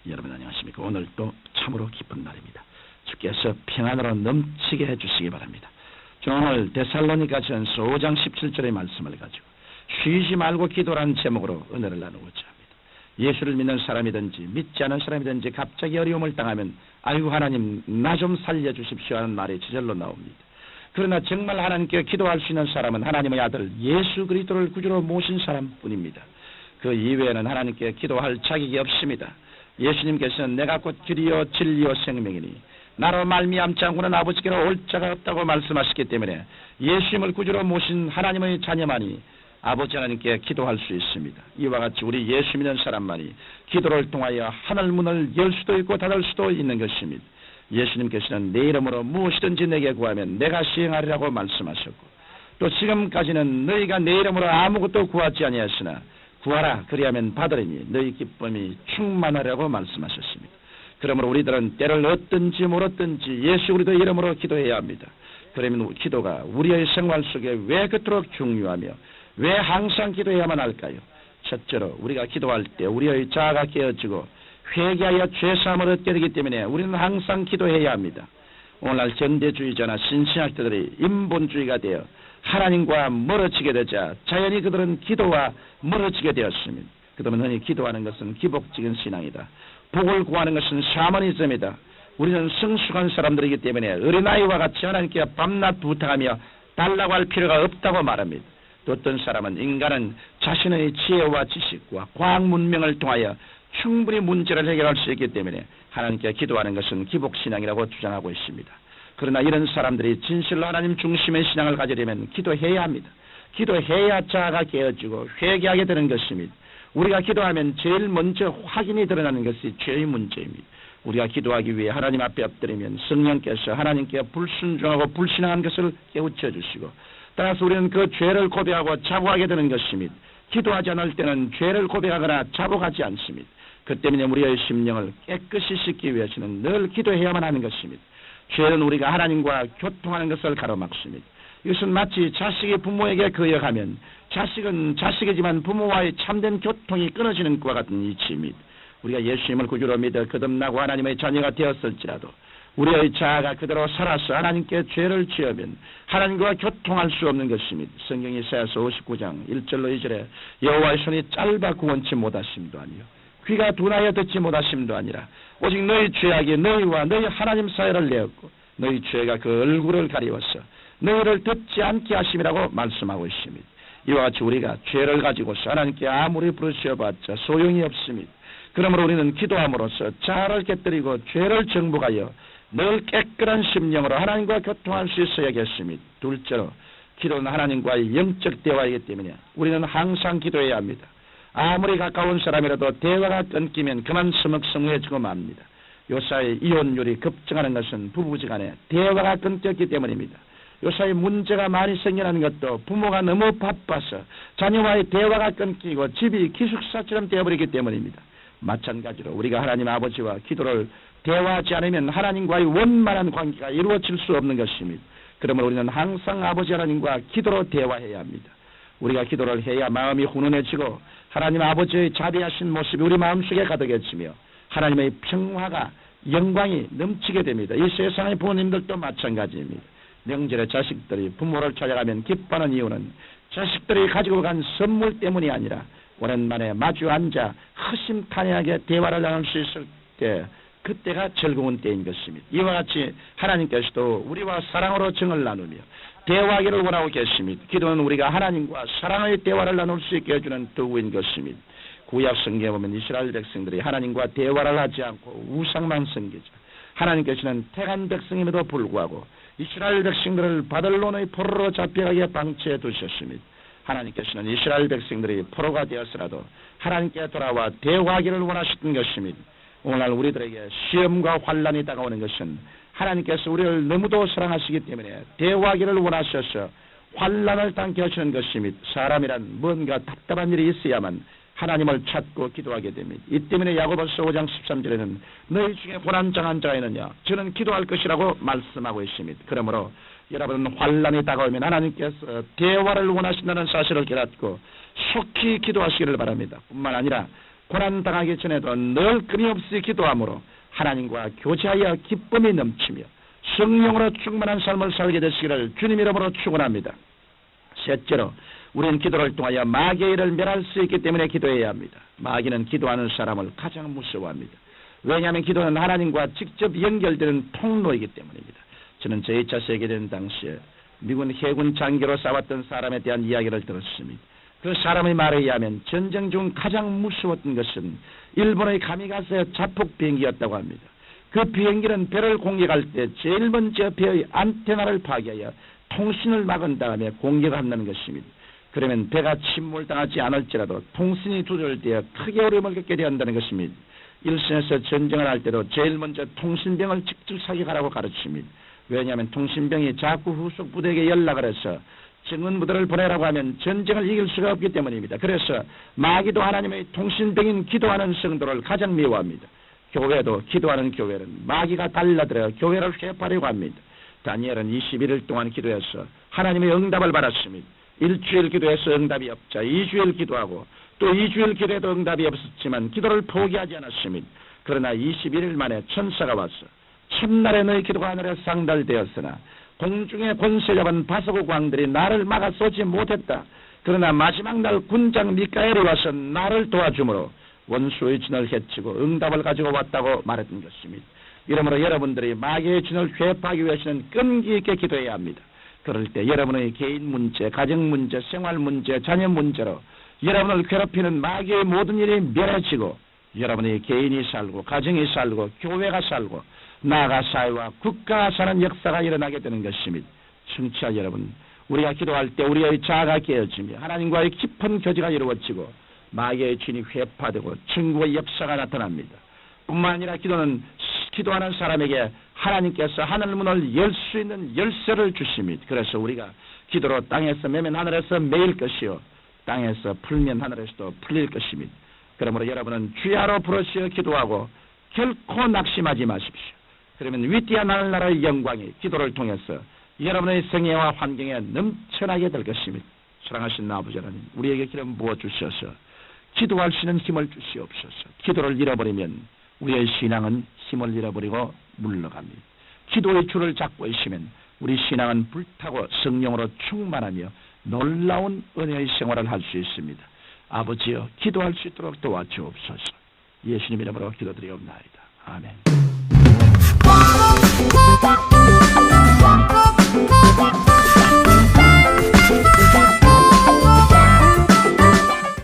여러분 안녕하십니까? 오늘 또 참으로 기쁜 날입니다. 주께서 평안으로 넘치게 해주시기 바랍니다. 저는 오늘 데살로니가전서 5장 17절의 말씀을 가지고 쉬지 말고 기도라는 제목으로 은혜를 나누고자 합니다. 예수를 믿는 사람이든지 믿지 않은 사람이든지 갑자기 어려움을 당하면 아이고 하나님 나 좀 살려주십시오 하는 말이 저절로 나옵니다. 그러나 정말 하나님께 기도할 수 있는 사람은 하나님의 아들 예수 그리스도를 구주로 모신 사람뿐입니다. 그 이외에는 하나님께 기도할 자격이 없습니다. 예수님께서는 내가 곧 길이요 진리요 생명이니 나로 말미암지 않고는 아버지께로 올 자가 없다고 말씀하셨기 때문에 예수님을 구주로 모신 하나님의 자녀만이 아버지 하나님께 기도할 수 있습니다. 이와 같이 우리 예수 믿는 사람만이 기도를 통하여 하늘 문을 열 수도 있고 닫을 수도 있는 것입니다. 예수님께서는 내 이름으로 무엇이든지 내게 구하면 내가 시행하리라고 말씀하셨고 또 지금까지는 너희가 내 이름으로 아무것도 구하지 아니하였으나 구하라 그리하면 받으리니 너희 기쁨이 충만하라고 말씀하셨습니다. 그러므로 우리들은 때를 얻든지 물었든지 예수 그리스도 이름으로 기도해야 합니다. 그러면 기도가 우리의 생활 속에 왜 그토록 중요하며 왜 항상 기도해야만 할까요? 첫째로 우리가 기도할 때 우리의 자아가 깨어지고 회개하여 죄사함을 얻게 되기 때문에 우리는 항상 기도해야 합니다. 오늘날 현대주의자나 신신학자들이 인본주의가 되어 하나님과 멀어지게 되자 자연히 그들은 기도와 멀어지게 되었습니다. 그들은 흔히 기도하는 것은 기복적인 신앙이다. 복을 구하는 것은 샤머니즘이다. 우리는 성숙한 사람들이기 때문에 어린아이와 같이 하나님께 밤낮 부탁하며 달라고 할 필요가 없다고 말합니다. 또 어떤 사람은 인간은 자신의 지혜와 지식과 과학 문명을 통하여 충분히 문제를 해결할 수 있기 때문에 하나님께 기도하는 것은 기복신앙이라고 주장하고 있습니다. 그러나 이런 사람들이 진실로 하나님 중심의 신앙을 가지려면 기도해야 합니다. 기도해야 자아가 깨어지고 회개하게 되는 것입니다. 우리가 기도하면 제일 먼저 확인이 드러나는 것이 죄의 문제입니다. 우리가 기도하기 위해 하나님 앞에 엎드리면 성령께서 하나님께 불순종하고 불신앙한 것을 깨우쳐 주시고 따라서 우리는 그 죄를 고백하고 자복하게 되는 것입니다. 기도하지 않을 때는 죄를 고백하거나 자복하지 않습니다. 그 때문에 우리의 심령을 깨끗이 씻기 위해서는 늘 기도해야만 하는 것입니다. 죄는 우리가 하나님과 교통하는 것을 가로막습니다. 이것은 마치 자식이 부모에게 거역하면 자식은 자식이지만 부모와의 참된 교통이 끊어지는 것과 같은 이치입니다. 우리가 예수님을 구주로 믿어 거듭나고 하나님의 자녀가 되었을지라도 우리의 자아가 그대로 살아서 하나님께 죄를 지으면 하나님과 교통할 수 없는 것입니다. 성경 이사야서 59장 1절로 2절에 여호와의 손이 짧아 구원치 못하심도 아니요 귀가 둔하여 듣지 못하심도 아니라 오직 너희 죄악이 너희와 너희 하나님 사이를 내었고 너희 죄가 그 얼굴을 가리워서 너희를 듣지 않게 하심이라고 말씀하고 있습니다. 이와 같이 우리가 죄를 가지고서 하나님께 아무리 부르셔봤자 소용이 없습니다. 그러므로 우리는 기도함으로써 자아를 깨뜨리고 죄를 정복하여 늘 깨끗한 심령으로 하나님과 교통할 수 있어야겠습니다. 둘째로 기도는 하나님과의 영적 대화이기 때문에 우리는 항상 기도해야 합니다. 아무리 가까운 사람이라도 대화가 끊기면 그만 서먹서먹해지고 맙니다. 요사이 이혼율이 급증하는 것은 부부지간에 대화가 끊겼기 때문입니다. 요사이 문제가 많이 생겨나는 것도 부모가 너무 바빠서 자녀와의 대화가 끊기고 집이 기숙사처럼 되어버리기 때문입니다. 마찬가지로 우리가 하나님 아버지와 기도를 대화하지 않으면 하나님과의 원만한 관계가 이루어질 수 없는 것입니다. 그러므로 우리는 항상 아버지 하나님과 기도로 대화해야 합니다. 우리가 기도를 해야 마음이 훈훈해지고 하나님 아버지의 자비하신 모습이 우리 마음속에 가득해지며 하나님의 평화가 영광이 넘치게 됩니다. 이 세상의 부모님들도 마찬가지입니다. 명절에 자식들이 부모를 찾아가면 기뻐하는 이유는 자식들이 가지고 간 선물 때문이 아니라 오랜만에 마주 앉아 허심탄회하게 대화를 나눌 수 있을 때 그때가 즐거운 때인 것입니다. 이와 같이 하나님께서도 우리와 사랑으로 정을 나누며 대화하기를 원하고 계십니다. 기도는 우리가 하나님과 사랑의 대화를 나눌 수 있게 해주는 도구인 것입니다. 구약 성경에 보면 이스라엘 백성들이 하나님과 대화를 하지 않고 우상만 섬기자 하나님께서는 택한 백성임에도 불구하고 이스라엘 백성들을 바벨론의 포로로 잡혀가게 방치해 두셨습니다. 하나님께서는 이스라엘 백성들이 포로가 되었으라도 하나님께 돌아와 대화하기를 원하셨던 것입니다. 오늘날 우리들에게 시험과 환란이 다가오는 것은 하나님께서 우리를 너무도 사랑하시기 때문에 대화하기를 원하셔서 환란을 당케 하시는 것입니다. 사람이란 뭔가 답답한 일이 있어야만 하나님을 찾고 기도하게 됩니다. 이 때문에 야고보서 5장 13절에는 너희 중에 고난당한 자가 있느냐 저는 기도할 것이라고 말씀하고 있습니다. 그러므로 여러분은 환란이 다가오면 하나님께서 대화를 원하신다는 사실을 깨닫고 속히 기도하시기를 바랍니다. 뿐만 아니라 고난당하기 전에도 늘 끊임없이 기도함으로 하나님과 교제하여 기쁨이 넘치며 성령으로 충만한 삶을 살게 되시기를 주님 이름으로 축원합니다. 셋째로 우리는 기도를 통하여 마귀의 일을 멸할 수 있기 때문에 기도해야 합니다. 마귀는 기도하는 사람을 가장 무서워합니다. 왜냐하면 기도는 하나님과 직접 연결되는 통로이기 때문입니다. 저는 제2차 세계대전 당시에 미군 해군 장교로 싸웠던 사람에 대한 이야기를 들었습니다. 그 사람의 말에 의하면 전쟁 중 가장 무서웠던 것은 일본의 가미가세 자폭 비행기였다고 합니다. 그 비행기는 배를 공격할 때 제일 먼저 배의 안테나를 파괴하여 통신을 막은 다음에 공격한다는 것입니다. 그러면 배가 침몰당하지 않을지라도 통신이 두절되어 크게 어려움을 겪게 된다는 것입니다. 일선에서 전쟁을 할 때도 제일 먼저 통신병을 직접 사격하라고 가르칩니다. 왜냐하면 통신병이 자꾸 후속 부대에게 연락을 해서 증언부대를 보내라고 하면 전쟁을 이길 수가 없기 때문입니다. 그래서 마귀도 하나님의 통신병인 기도하는 성도를 가장 미워합니다. 교회도 기도하는 교회는 마귀가 달라들어 교회를 회파하려고 합니다. 다니엘은 21일 동안 기도해서 하나님의 응답을 받았습니다. 일주일 기도해서 응답이 없자 2주일 기도하고 또 2주일 기도해도 응답이 없었지만 기도를 포기하지 않았습니다. 그러나 21일 만에 천사가 와서 첫날에 너희 기도가 하늘에 상달되었으나 공중에 권세 잡은 바사고 광들이 나를 막아 쏘지 못했다. 그러나 마지막 날 군장 미카엘이 와서 나를 도와주므로 원수의 진을 해치고 응답을 가지고 왔다고 말했던 것입니다. 이러므로 여러분들이 마귀의 진을 회파하기 위해서는 끈기 있게 기도해야 합니다. 그럴 때 여러분의 개인 문제, 가정 문제, 생활 문제, 자녀 문제로 여러분을 괴롭히는 마귀의 모든 일이 멸해지고 여러분의 개인이 살고 가정이 살고 교회가 살고 나아가 사회와 국가가 사는 역사가 일어나게 되는 것입니다. 청취자 여러분, 우리가 기도할 때 우리의 자아가 깨어지며 하나님과의 깊은 교제가 이루어지고 마귀의 진이 회파되고 천국의 역사가 나타납니다. 뿐만 아니라 기도는 기도하는 사람에게 하나님께서 하늘문을 열 수 있는 열쇠를 주십니다. 그래서 우리가 기도로 땅에서 매면 하늘에서 매일 것이요 땅에서 풀면 하늘에서도 풀릴 것입니다. 그러므로 여러분은 주야로 부르시어 기도하고 결코 낙심하지 마십시오. 그러면 위대한 하늘나라의 영광이 기도를 통해서 여러분의 생애와 환경에 넘쳐나게 될 것입니다. 사랑하신 아버지 하나님, 우리에게 기름 부어주셔서 기도할 수 있는 힘을 주시옵소서. 기도를 잃어버리면 우리의 신앙은 힘을 잃어버리고 물러갑니다. 기도의 줄을 잡고 있으면 우리 신앙은 불타고 성령으로 충만하며 놀라운 은혜의 생활을 할 수 있습니다. 아버지여, 기도할 수 있도록 도와주옵소서. 예수님 이름으로 기도드리옵나이다. 아멘.